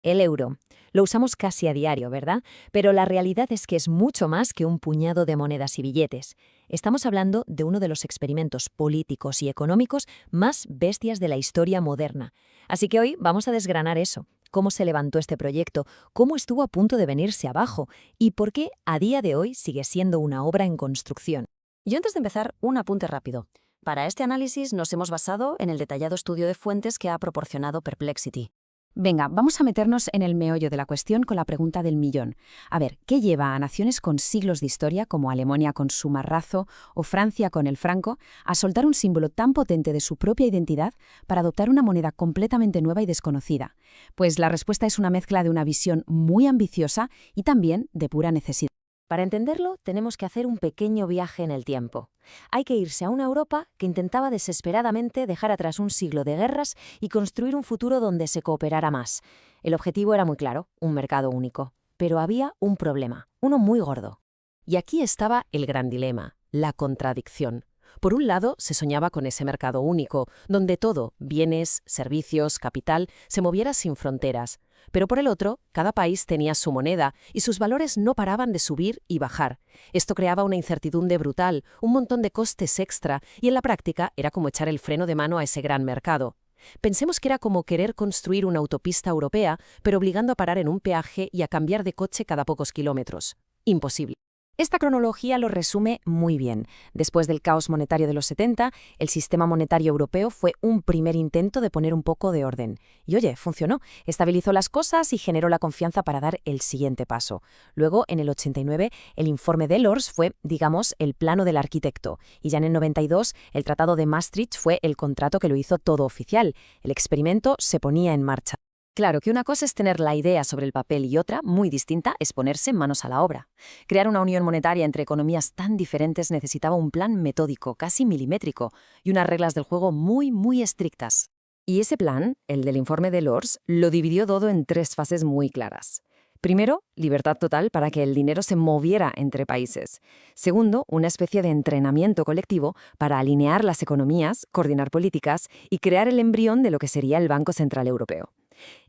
El euro. Lo usamos casi a diario, ¿verdad? Pero la realidad es que es mucho más que un puñado de monedas y billetes. Estamos hablando de uno de los experimentos políticos y económicos más bestias de la historia moderna. Así que hoy vamos a desgranar eso. Cómo se levantó este proyecto, cómo estuvo a punto de venirse abajo y por qué a día de hoy sigue siendo una obra en construcción. Y antes de empezar, un apunte rápido. Para este análisis nos hemos basado en el detallado estudio de fuentes que ha proporcionado Perplexity. Venga, vamos a meternos en el meollo de la cuestión con la pregunta del millón. A ver, ¿qué lleva a naciones con siglos de historia, como Alemania con su marrazo o Francia con el franco, a soltar un símbolo tan potente de su propia identidad para adoptar una moneda completamente nueva y desconocida? Pues la respuesta es una mezcla de una visión muy ambiciosa y también de pura necesidad. Para entenderlo, tenemos que hacer un pequeño viaje en el tiempo. Hay que irse a una Europa que intentaba desesperadamente dejar atrás un siglo de guerras y construir un futuro donde se cooperara más. El objetivo era muy claro, un mercado único. Pero había un problema, uno muy gordo. Y aquí estaba el gran dilema, la contradicción. Por un lado, se soñaba con ese mercado único, donde todo, bienes, servicios, capital, se moviera sin fronteras. Pero por el otro, cada país tenía su moneda y sus valores no paraban de subir y bajar. Esto creaba una incertidumbre brutal, un montón de costes extra y en la práctica era como echar el freno de mano a ese gran mercado. Pensemos que era como querer construir una autopista europea, pero obligando a parar en un peaje y a cambiar de coche cada pocos kilómetros. Imposible. Esta cronología lo resume muy bien. Después del caos monetario de los 70, el sistema monetario europeo fue un primer intento de poner un poco de orden. Y oye, funcionó. Estabilizó las cosas y generó la confianza para dar el siguiente paso. Luego, en el 89, el informe Delors fue, digamos, el plano del arquitecto. Y ya en el 92, el Tratado de Maastricht fue el contrato que lo hizo todo oficial. El experimento se ponía en marcha. Claro que una cosa es tener la idea sobre el papel y otra, muy distinta, es ponerse manos a la obra. Crear una unión monetaria entre economías tan diferentes necesitaba un plan metódico, casi milimétrico, y unas reglas del juego muy estrictas. Y ese plan, el del informe Delors, lo dividió todo en 3 fases muy claras. Primero, libertad total para que el dinero se moviera entre países. Segundo, una especie de entrenamiento colectivo para alinear las economías, coordinar políticas y crear el embrión de lo que sería el Banco Central Europeo.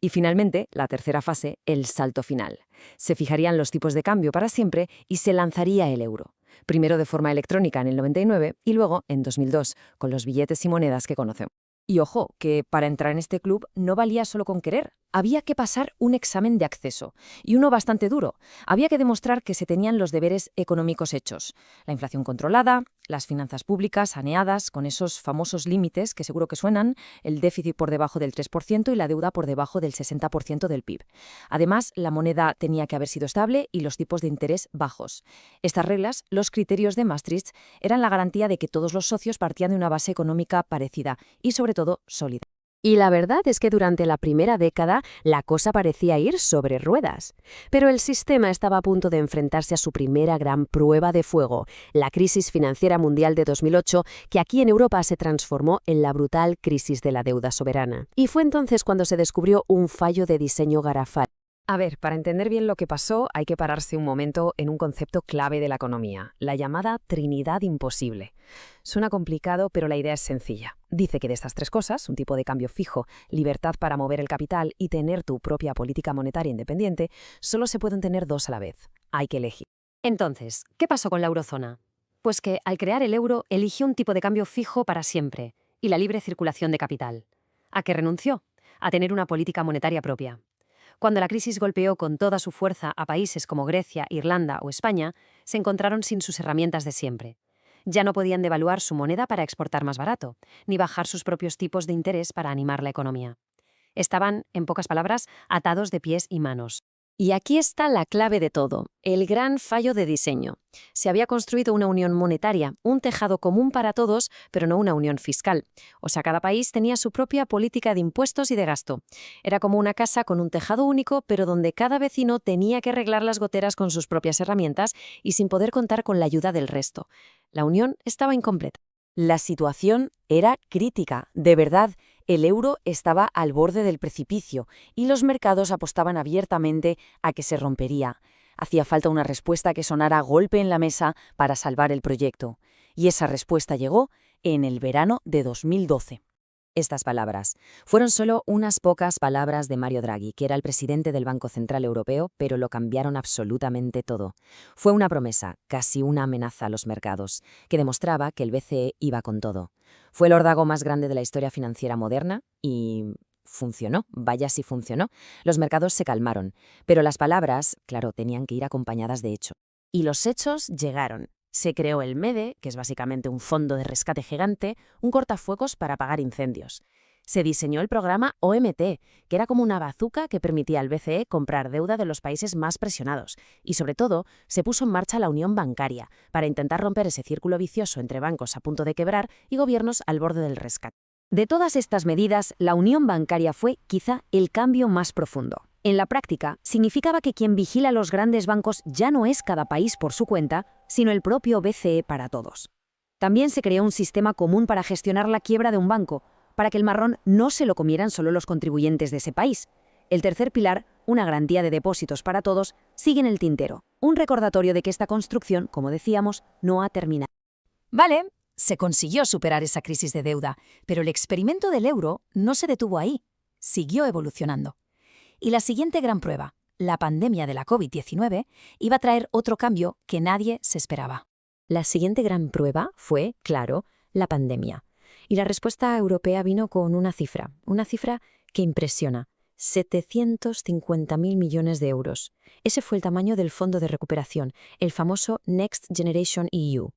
Y finalmente, la tercera fase, el salto final. Se fijarían los tipos de cambio para siempre y se lanzaría el euro. Primero de forma electrónica en el 99 y luego en 2002, con los billetes y monedas que conocemos. Y ojo, que para entrar en este club no valía solo con querer. Había que pasar un examen de acceso, y uno bastante duro. Había que demostrar que se tenían los deberes económicos hechos. La inflación controlada, las finanzas públicas saneadas, con esos famosos límites que seguro que suenan, el déficit por debajo del 3% y la deuda por debajo del 60% del PIB. Además, la moneda tenía que haber sido estable y los tipos de interés bajos. Estas reglas, los criterios de Maastricht, eran la garantía de que todos los socios partían de una base económica parecida y, sobre todo, sólida. Y la verdad es que durante la primera década la cosa parecía ir sobre ruedas. Pero el sistema estaba a punto de enfrentarse a su primera gran prueba de fuego, la crisis financiera mundial de 2008, que aquí en Europa se transformó en la brutal crisis de la deuda soberana. Y fue entonces cuando se descubrió un fallo de diseño garrafal. A ver, para entender bien lo que pasó, hay que pararse un momento en un concepto clave de la economía, la llamada Trinidad imposible. Suena complicado, pero la idea es sencilla. Dice que de estas 3 cosas, un tipo de cambio fijo, libertad para mover el capital y tener tu propia política monetaria independiente, solo se pueden tener 2 a la vez. Hay que elegir. Entonces, ¿qué pasó con la eurozona? Pues que, al crear el euro, eligió un tipo de cambio fijo para siempre y la libre circulación de capital. ¿A qué renunció? A tener una política monetaria propia. Cuando la crisis golpeó con toda su fuerza a países como Grecia, Irlanda o España, se encontraron sin sus herramientas de siempre. Ya no podían devaluar su moneda para exportar más barato, ni bajar sus propios tipos de interés para animar la economía. Estaban, en pocas palabras, atados de pies y manos. Y aquí está la clave de todo, el gran fallo de diseño. Se había construido una unión monetaria, un tejado común para todos, pero no una unión fiscal. O sea, cada país tenía su propia política de impuestos y de gasto. Era como una casa con un tejado único, pero donde cada vecino tenía que arreglar las goteras con sus propias herramientas y sin poder contar con la ayuda del resto. La unión estaba incompleta. La situación era crítica, de verdad. El euro estaba al borde del precipicio y los mercados apostaban abiertamente a que se rompería. Hacía falta una respuesta que sonara a golpe en la mesa para salvar el proyecto. Y esa respuesta llegó en el verano de 2012. Estas palabras. Fueron solo unas pocas palabras de Mario Draghi, que era el presidente del Banco Central Europeo, pero lo cambiaron absolutamente todo. Fue una promesa, casi una amenaza a los mercados, que demostraba que el BCE iba con todo. Fue el órdago más grande de la historia financiera moderna y funcionó, vaya si funcionó. Los mercados se calmaron, pero las palabras, claro, tenían que ir acompañadas de hecho. Y los hechos llegaron. Se creó el MEDE, que es básicamente un fondo de rescate gigante, un cortafuegos para apagar incendios. Se diseñó el programa OMT, que era como una bazuca que permitía al BCE comprar deuda de los países más presionados. Y sobre todo, se puso en marcha la unión bancaria, para intentar romper ese círculo vicioso entre bancos a punto de quebrar y gobiernos al borde del rescate. De todas estas medidas, la unión bancaria fue quizá el cambio más profundo. En la práctica, significaba que quien vigila los grandes bancos ya no es cada país por su cuenta, sino el propio BCE para todos. También se creó un sistema común para gestionar la quiebra de un banco, para que el marrón no se lo comieran solo los contribuyentes de ese país. El tercer pilar, una garantía de depósitos para todos, sigue en el tintero. Un recordatorio de que esta construcción, como decíamos, no ha terminado. Vale, se consiguió superar esa crisis de deuda, pero el experimento del euro no se detuvo ahí. Siguió evolucionando. Y la siguiente gran prueba, la pandemia de la COVID-19, iba a traer otro cambio que nadie se esperaba. La siguiente gran prueba fue, claro, la pandemia. Y la respuesta europea vino con una cifra que impresiona: 750.000 millones de euros. Ese fue el tamaño del fondo de recuperación, el famoso Next Generation EU.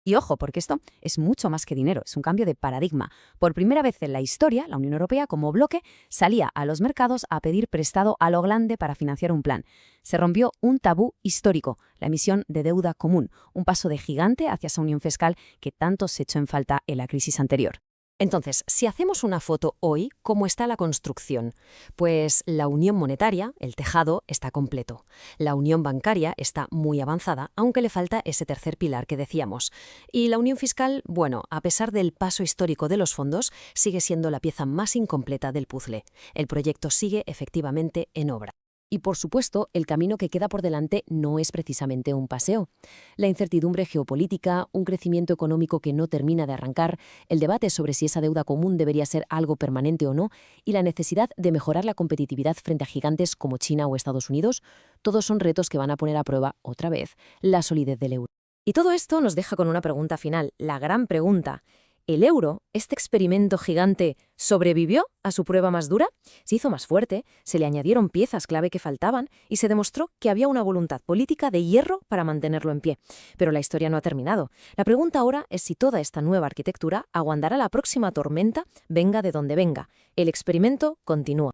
Y ojo, porque esto es mucho más que dinero, es un cambio de paradigma. Por primera vez en la historia, la Unión Europea, como bloque, salía a los mercados a pedir prestado a lo grande para financiar un plan. Se rompió un tabú histórico, la emisión de deuda común, un paso de gigante hacia esa unión fiscal que tanto se echó en falta en la crisis anterior. Entonces, si hacemos una foto hoy, ¿cómo está la construcción? Pues la unión monetaria, el tejado, está completo. La unión bancaria está muy avanzada, aunque le falta ese tercer pilar que decíamos. Y la unión fiscal, bueno, a pesar del paso histórico de los fondos, sigue siendo la pieza más incompleta del puzzle. El proyecto sigue efectivamente en obra. Y por supuesto, el camino que queda por delante no es precisamente un paseo. La incertidumbre geopolítica, un crecimiento económico que no termina de arrancar, el debate sobre si esa deuda común debería ser algo permanente o no, y la necesidad de mejorar la competitividad frente a gigantes como China o Estados Unidos, todos son retos que van a poner a prueba, otra vez, la solidez del euro. Y todo esto nos deja con una pregunta final, la gran pregunta. ¿El euro, este experimento gigante, sobrevivió a su prueba más dura? Se hizo más fuerte, se le añadieron piezas clave que faltaban y se demostró que había una voluntad política de hierro para mantenerlo en pie. Pero la historia no ha terminado. La pregunta ahora es si toda esta nueva arquitectura aguantará la próxima tormenta, venga de donde venga. El experimento continúa.